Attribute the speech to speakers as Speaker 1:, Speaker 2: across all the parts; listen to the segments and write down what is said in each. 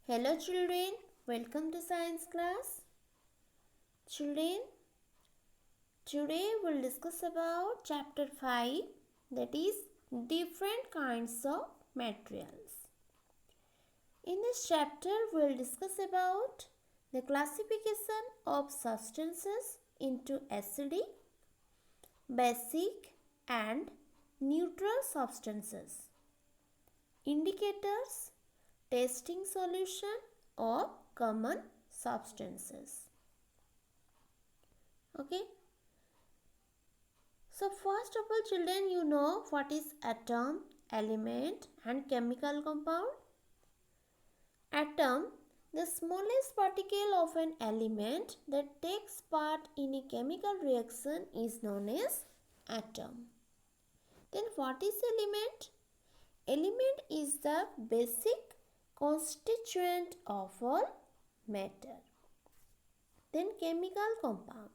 Speaker 1: Hello children, welcome to science class. Children, today we'll discuss about chapter 5, that is different kinds of materials. In this chapter we'll discuss about the classification of substances into acidic, basic and neutral substances, indicators, testing solution or common substances. Okay. So first of all children, you know what is atom, element and chemical compound. Atom, the smallest particle of an element that takes part in a chemical reaction, is known as atom. Then what is element? Element is the basic constituent of all matter. Then chemical compound,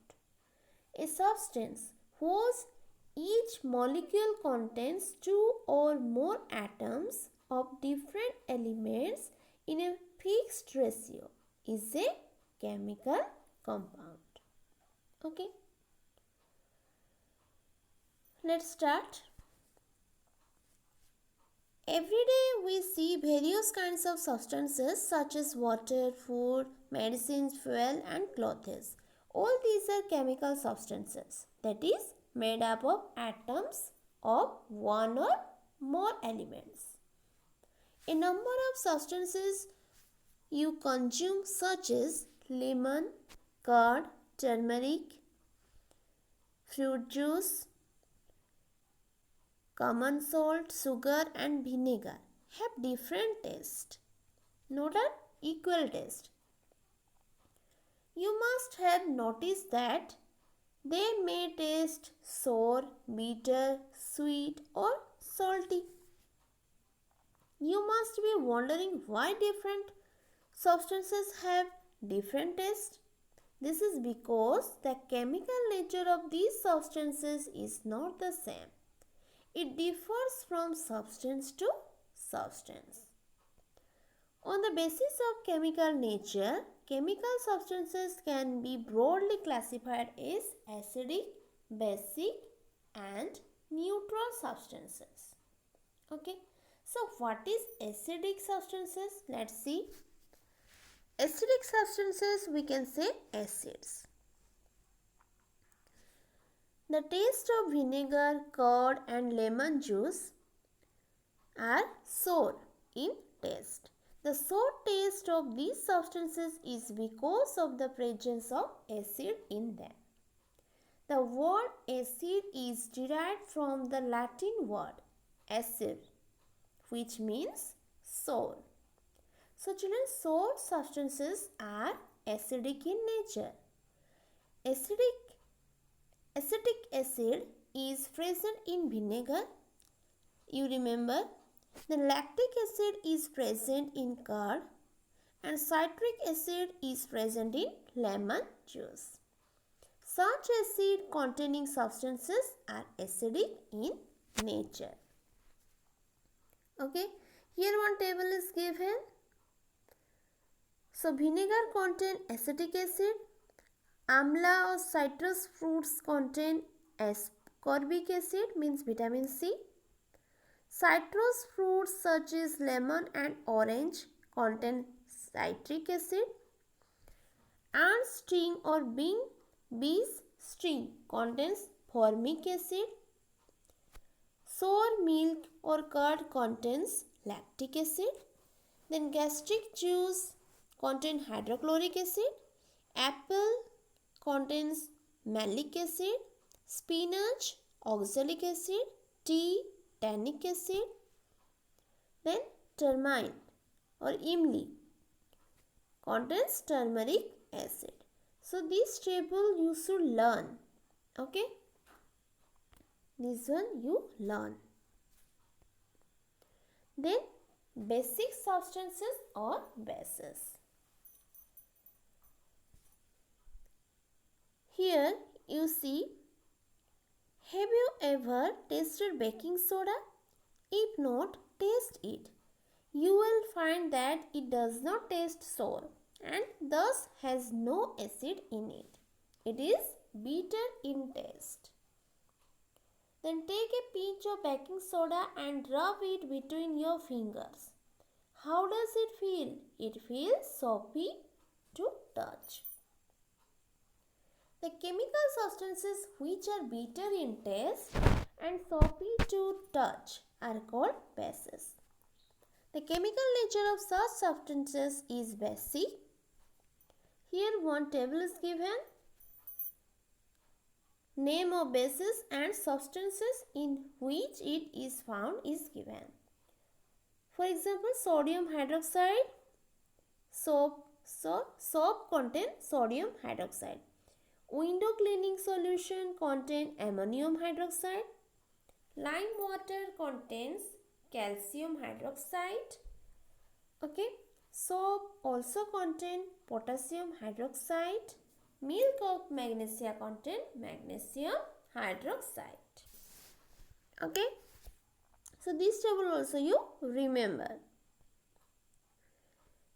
Speaker 1: a substance whose each molecule contains two or more atoms of different elements in a fixed ratio, is a chemical compound. Okay. Let's start. Every day we see various kinds of substances such as water, food, medicines, fuel and clothes. All these are chemical substances, that is made up of atoms of one or more elements. A number of substances you consume such as lemon, curd, turmeric, fruit juice, common salt, sugar and vinegar have different taste, not an equal taste. You must have noticed that they may taste sour, bitter, sweet or salty. You must be wondering why different substances have different taste. This is because the chemical nature of these substances is not the same. It differs from substance to substance. On the basis of chemical nature, chemical substances can be broadly classified as acidic, basic and neutral substances. Okay. So what is acidic substances? Let's see. Acidic substances, we can say acids. The taste of vinegar, curd and lemon juice are sour in taste. The sour taste of these substances is because of the presence of acid in them. The word acid is derived from the Latin word acid, which means sour. So children, sour substances are acidic in nature. Acetic acid is present in vinegar. You remember, the lactic acid is present in curd and citric acid is present in lemon juice. Such acid containing substances are acidic in nature. Okay, here one table is given. So vinegar contain acetic acid, amla or citrus fruits contain ascorbic acid, means vitamin C. Citrus fruits such as lemon and orange contain citric acid, and sting or bee's sting contains formic acid. Sour milk or curd contains lactic acid. Then gastric juice contains hydrochloric acid. Apple contains malic acid. Spinach, oxalic acid. Tea, tannic acid. Then turmeric or imli contains turmeric acid. So this table you should learn. Okay. This one you learn. Then basic substances or bases. Here you see, have you ever tasted baking soda? If not, taste it. you will find that it does not taste sour and thus has no acid in it. It is bitter in taste. Then take a pinch of baking soda and rub it between your fingers. How does it feel? It feels soapy to touch. The chemical substances which are bitter in taste and soapy to touch are called bases. The chemical nature of such substances is basic. Here one table is given. Name of bases and substances in which it is found is given. For example, sodium hydroxide, soap contain sodium hydroxide. Window cleaning solution contain ammonium hydroxide. Lime water contains calcium hydroxide. Okay. Soap also contain potassium hydroxide. Milk of magnesia contain magnesium hydroxide. Okay. So this table also you remember.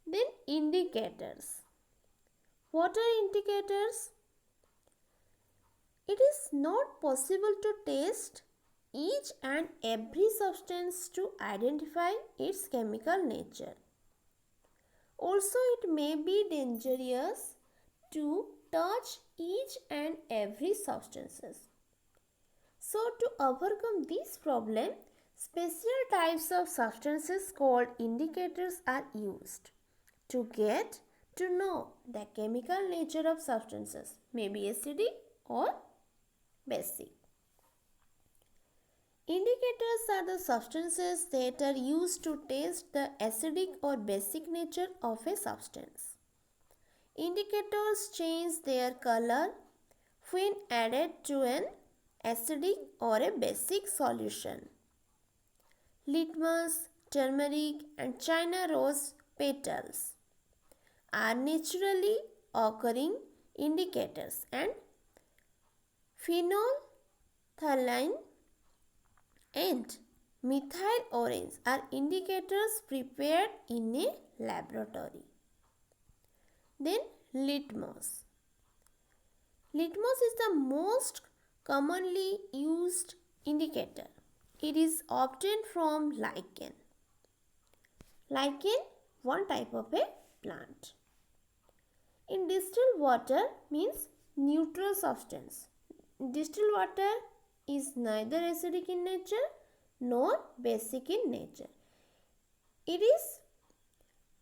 Speaker 1: Then indicators. What are indicators? It is not possible to test each and every substance to identify its chemical nature. Also, it may be dangerous to touch each and every substances. So, to overcome this problem, special types of substances called indicators are used to get to know the chemical nature of substances, may be acidic or basic. Indicators are the substances that are used to test the acidic or basic nature of a substance. Indicators change their color when added to an acidic or a basic solution. Litmus, turmeric and China rose petals are naturally occurring indicators, and phenolphthalein and methyl orange are indicators prepared in a laboratory. Then litmus. Litmus is the most commonly used indicator. It is obtained from lichen. Lichen, one type of a plant. In distilled water means neutral substance. Distilled water is neither acidic in nature nor basic in nature. It is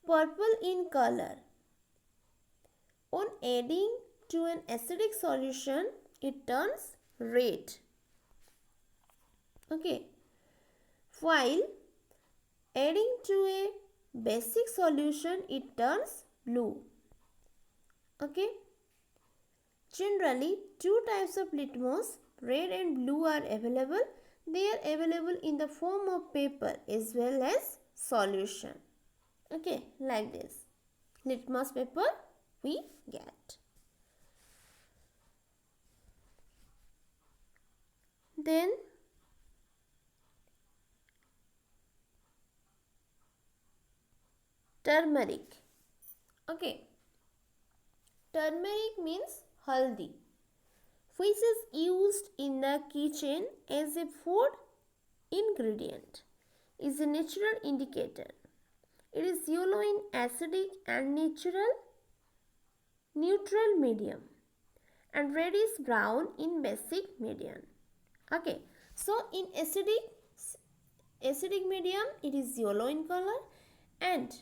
Speaker 1: purple in color. On adding to an acidic solution, it turns red. Okay. While adding to a basic solution, it turns blue. Okay. Generally, two types of litmus, red and blue, are available. They are available in the form of paper as well as solution. Okay, like this. Litmus paper we get. Then turmeric. Okay. Turmeric means haldi, which is used in the kitchen as a food ingredient, is a natural indicator. It is yellow in acidic and neutral medium and reddish brown in basic medium. Okay, so in acidic medium it is yellow in color, and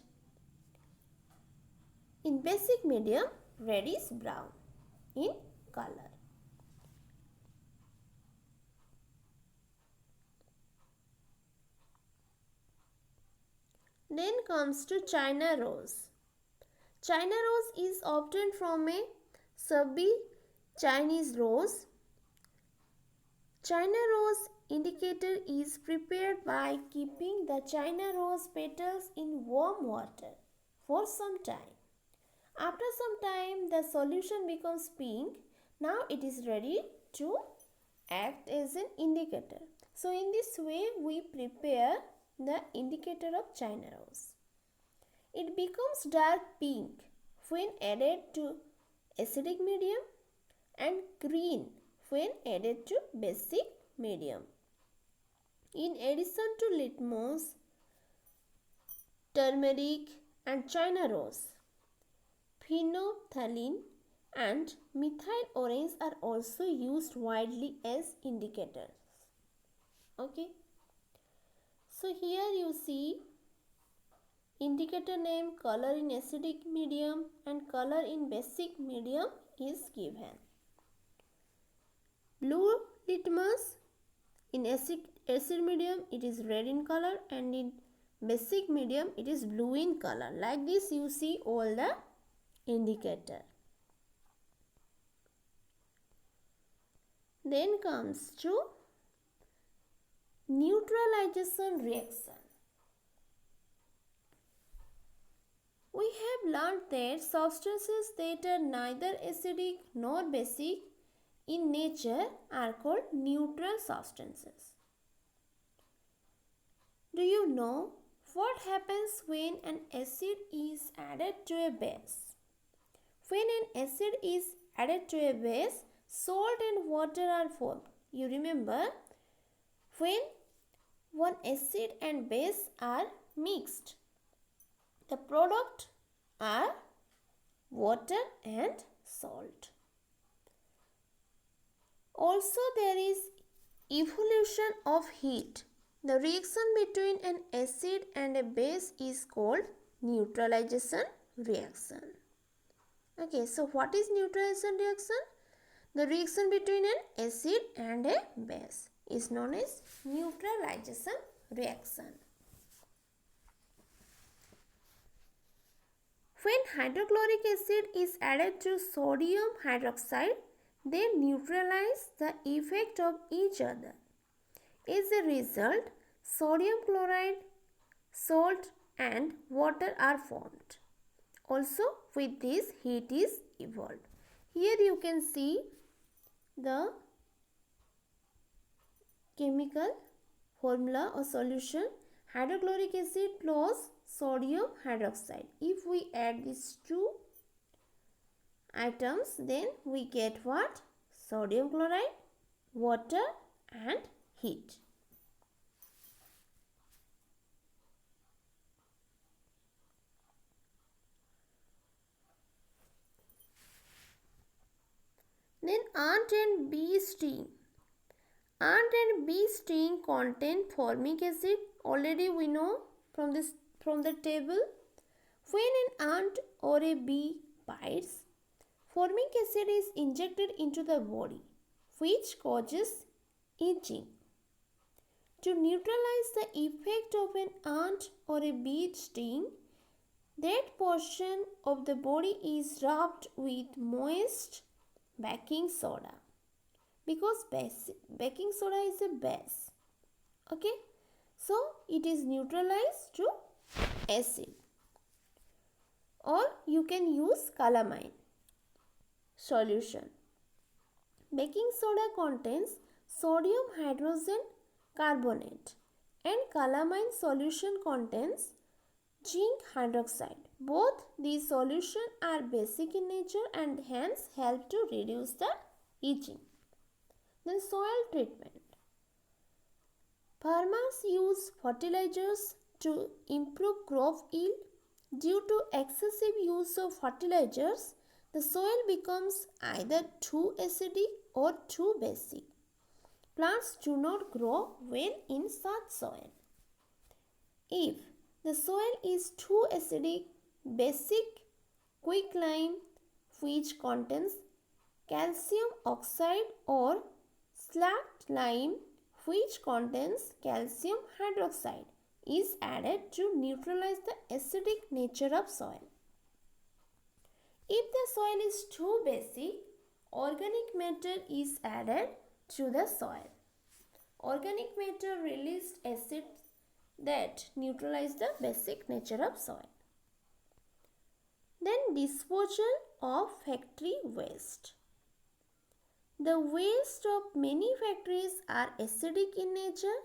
Speaker 1: in basic medium reddish brown in color. Then comes to China rose. China rose is obtained from a Sabi Chinese rose. China rose indicator is prepared by keeping the China rose petals in warm water for some time. After some time, the solution becomes pink. Now it is ready to act as an indicator. So in this way we prepare the indicator of China rose. It becomes dark pink when added to acidic medium and green when added to basic medium. In addition to litmus, turmeric and China rose, phenolphthalein and methyl orange are also used widely as indicators. Okay. So here you see indicator name, color in acidic medium and color in basic medium is given. Blue litmus in acid medium it is red in color, and in basic medium it is blue in color. Like this you see all the indicator. Then comes to neutralization reaction. We have learned that substances that are neither acidic nor basic in nature are called neutral substances. Do you know what happens when an acid is added to a base? When an acid is added to a base, salt and water are formed. You remember, when one acid and base are mixed, the product are water and salt. Also, there is evolution of heat. The reaction between an acid and a base is called neutralization reaction. Okay, so what is neutralization reaction? The reaction between an acid and a base is known as neutralization reaction. When hydrochloric acid is added to sodium hydroxide, they neutralize the effect of each other. As a result, sodium chloride, salt and water are formed. Also, with this, heat is evolved. Here you can see the chemical formula or solution: hydrochloric acid plus sodium hydroxide. If we add these two items, then we get what? Sodium chloride, water and heat. Then ant and bee sting. Ant and bee sting contain formic acid. Already we know from the table. When an ant or a bee bites, formic acid is injected into the body, which causes itching. To neutralize the effect of an ant or a bee sting, that portion of the body is rubbed with moist baking soda, because baking soda is a base. Okay, so it is neutralized to acid. Or you can use calamine solution. Baking soda contains sodium hydrogen carbonate and calamine solution contains zinc hydroxide. Both these solutions are basic in nature and hence help to reduce the itching. Then soil treatment. Farmers use fertilizers to improve crop yield. Due to excessive use of fertilizers, the soil becomes either too acidic or too basic. Plants do not grow well in such soil. If the soil is too acidic, basic quicklime, which contains calcium oxide, or slacked lime, which contains calcium hydroxide, is added to neutralize the acidic nature of soil. If the soil is too basic, organic matter is added to the soil. Organic matter released acids that neutralize the basic nature of soil. Then disposal of factory waste. The waste of many factories are acidic in nature.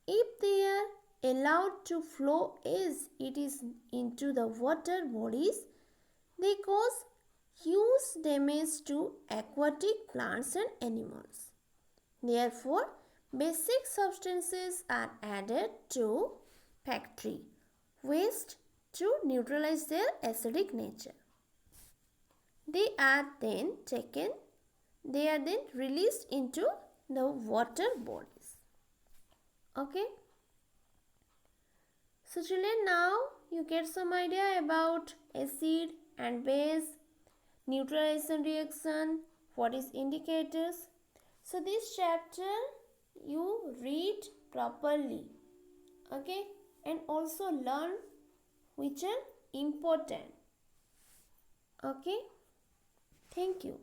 Speaker 1: If they are allowed to flow as it is into the water bodies, they cause huge damage to aquatic plants and animals. Therefore, basic substances are added to factory waste to neutralize their acidic nature. They are then released into the water bodies. Okay. So children, now you get some idea about acid and base, neutralization reaction, what is indicators. So this chapter you read properly, okay, and also learn which are important. Okay, thank you.